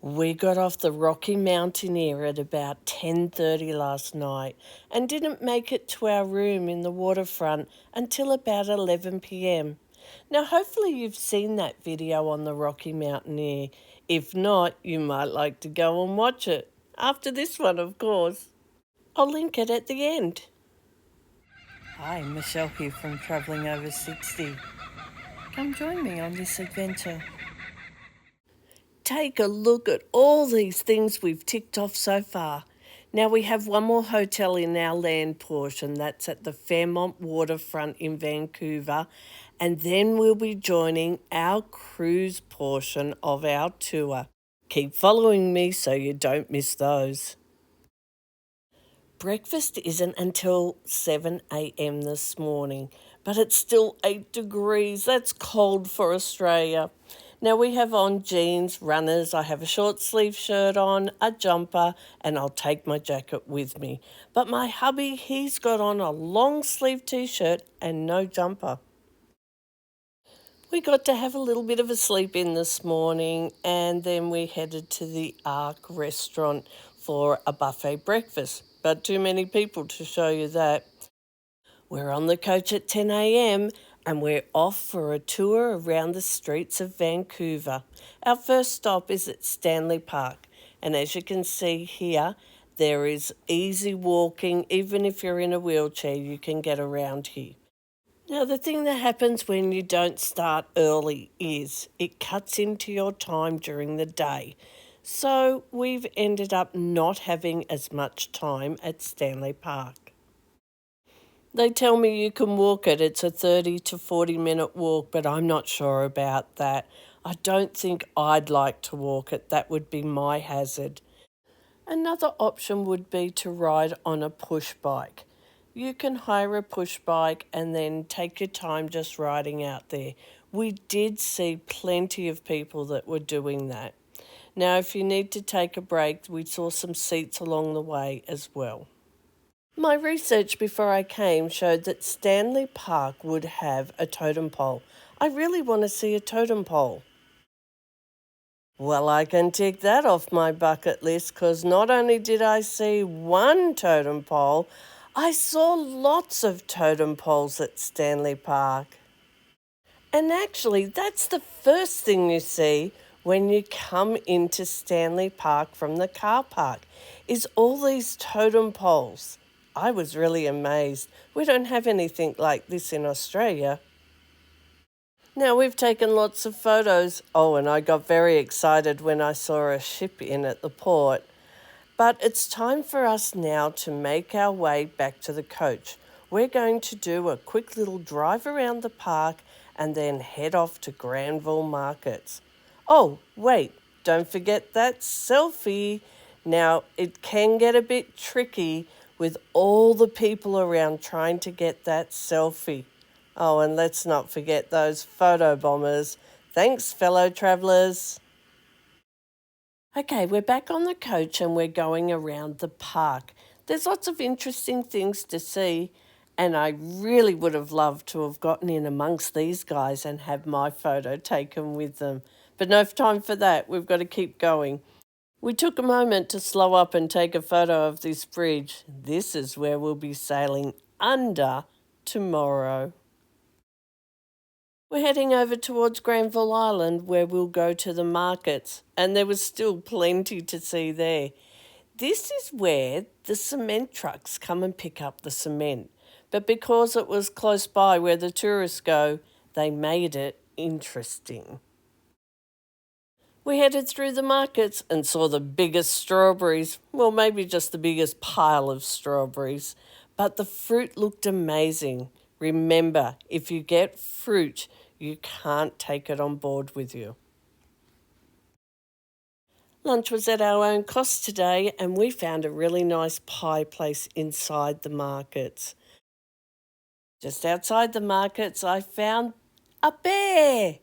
We got off the Rocky Mountaineer at about 10:30 last night and didn't make it to our room in the waterfront until about 11 p.m. Now, hopefully you've seen that video on the Rocky Mountaineer. If not, you might like to go and watch it. After this one, of course. I'll link it at the end. Hi, Michelle here from Travelling Over 60. Come join me on this adventure. Take a look at all these things we've ticked off so far. Now we have one more hotel in our land portion, that's at the Fairmont Waterfront in Vancouver, and then we'll be joining our cruise portion of our tour. Keep following me so you don't miss those. Breakfast isn't until 7 a.m. this morning, but it's still 8 degrees. That's cold for Australia. Now we have on jeans, runners, I have a short sleeve shirt on, a jumper, and I'll take my jacket with me. But my hubby, he's got on a long sleeve t-shirt and no jumper. We got to have a little bit of a sleep in this morning, and then we headed to the Ark restaurant for a buffet breakfast. But too many people to show you that. We're on the coach at 10 a.m. and we're off for a tour around the streets of Vancouver. Our first stop is at Stanley Park, and as you can see here, there is easy walking. Even if you're in a wheelchair, you can get around here. Now, the thing that happens when you don't start early is it cuts into your time during the day. So we've ended up not having as much time at Stanley Park. They tell me you can walk it. It's a 30 to 40-minute walk, but I'm not sure about that. I don't think I'd like to walk it. That would be my hazard. Another option would be to ride on a push bike. You can hire a push bike and then take your time just riding out there. We did see plenty of people that were doing that. Now, if you need to take a break, we saw some seats along the way as well. My research before I came showed that Stanley Park would have a totem pole. I really want to see a totem pole. Well, I can tick that off my bucket list because not only did I see one totem pole, I saw lots of totem poles at Stanley Park. And actually, that's the first thing you see when you come into Stanley Park from the car park, is all these totem poles. I was really amazed. We don't have anything like this in Australia. Now, we've taken lots of photos. Oh, and I got very excited when I saw a ship in at the port. But it's time for us now to make our way back to the coach. We're going to do a quick little drive around the park and then head off to Granville Markets. Oh, wait, don't forget that selfie. Now, it can get a bit tricky with all the people around trying to get that selfie. Oh, and let's not forget those photo bombers. Thanks, fellow travellers. Okay, we're back on the coach and we're going around the park. There's lots of interesting things to see, and I really would have loved to have gotten in amongst these guys and have my photo taken with them. But no time for that. We've got to keep going. We took a moment to slow up and take a photo of this bridge. This is where we'll be sailing under tomorrow. We're heading over towards Granville Island where we'll go to the markets, and there was still plenty to see there. This is where the cement trucks come and pick up the cement, but because it was close by where the tourists go, they made it interesting. We headed through the markets and saw the biggest strawberries, well, maybe just the biggest pile of strawberries, but the fruit looked amazing. Remember, if you get fruit, you can't take it on board with you. Lunch was at our own cost today, and we found a really nice pie place inside the markets. Just outside the markets, I found a bear.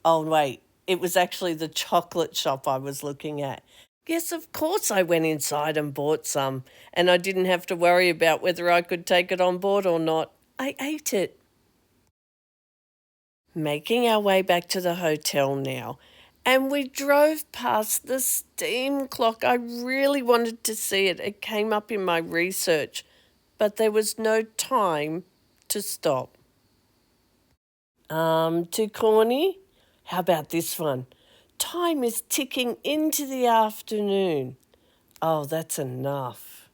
Oh, wait, it was actually the chocolate shop I was looking at. Yes, of course I went inside and bought some, and I didn't have to worry about whether I could take it on board or not. I ate it. Making our way back to the hotel now, And we drove past the steam clock. I really wanted to see it. It came up in my research, but there was no time to stop. Too corny? How about this one? Time is ticking into the afternoon. Oh, that's enough.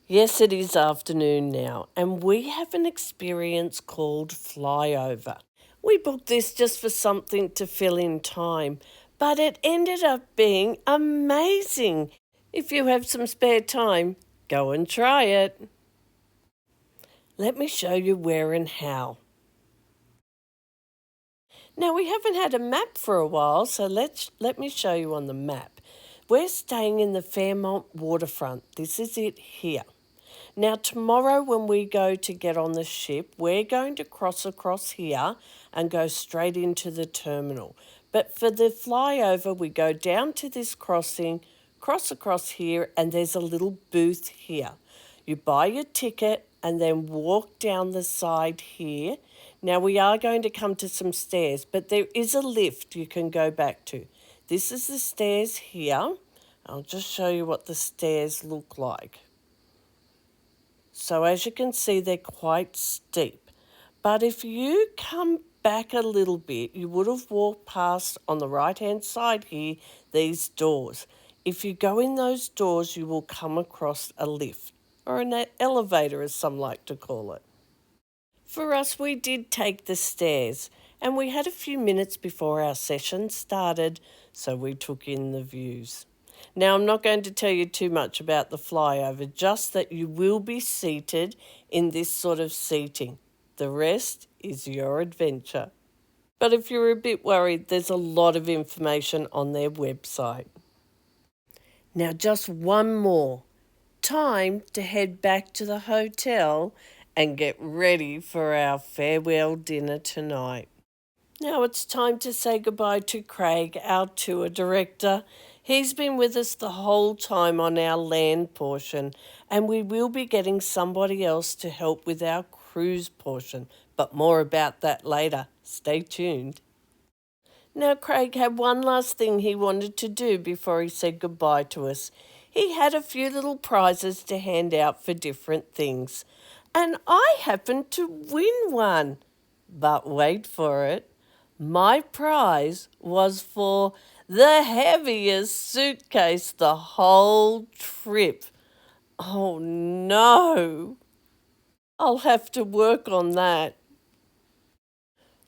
Yes, it is afternoon now, and we have an experience called Flyover. We booked this just for something to fill in time, but it ended up being amazing. If you have some spare time, go and try it. Let me show you where and how. Now, we haven't had a map for a while, so let me show you on the map. We're staying in the Fairmont waterfront. This is it here. Now, tomorrow when we go to get on the ship, we're going to cross across here and go straight into the terminal. But for the flyover, we go down to this crossing, cross across here, and there's a little booth here. You buy your ticket and then walk down the side here. Now, we are going to come to some stairs, but there is a lift you can go back to. This is the stairs here. I'll just show you what the stairs look like. So as you can see, they're quite steep. But if you come back a little bit, you would have walked past on the right-hand side here, these doors. If you go in those doors, you will come across a lift, or an elevator as some like to call it. For us, we did take the stairs, and we had a few minutes before our session started, so we took in the views. Now, I'm not going to tell you too much about the flyover, just that you will be seated in this sort of seating. The rest is your adventure. But if you're a bit worried, there's a lot of information on their website. Now, just one more. Time to head back to the hotel and get ready for our farewell dinner tonight. Now it's time to say goodbye to Craig, our tour director. He's been with us the whole time on our land portion, and we will be getting somebody else to help with our cruise portion, but more about that later. Stay tuned. Now, Craig had one last thing he wanted to do before he said goodbye to us. He had a few little prizes to hand out for different things, and I happened to win one. But wait for it. My prize was for the heaviest suitcase the whole trip. Oh no! I'll have to work on that.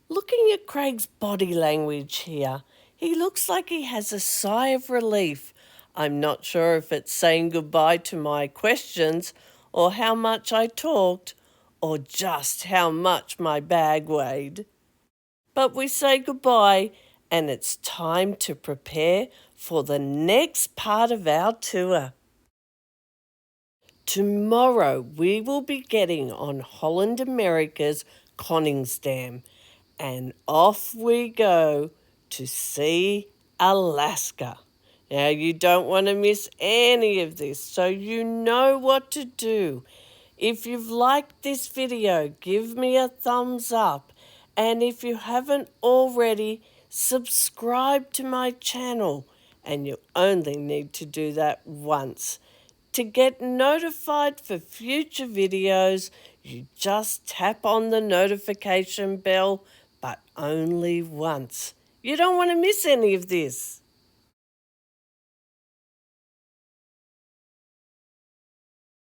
Looking at Craig's body language here, he looks like he has a sigh of relief. I'm not sure if it's saying goodbye to my questions, or how much I talked, or just how much my bag weighed. But we say goodbye, and it's time to prepare for the next part of our tour. Tomorrow we will be getting on Holland America's Koningsdam, and off we go to see Alaska. Now, you don't want to miss any of this, so you know what to do. If you've liked this video, give me a thumbs up. And if you haven't already, subscribe to my channel. And you only need to do that once. To get notified for future videos, you just tap on the notification bell, but only once. You don't want to miss any of this.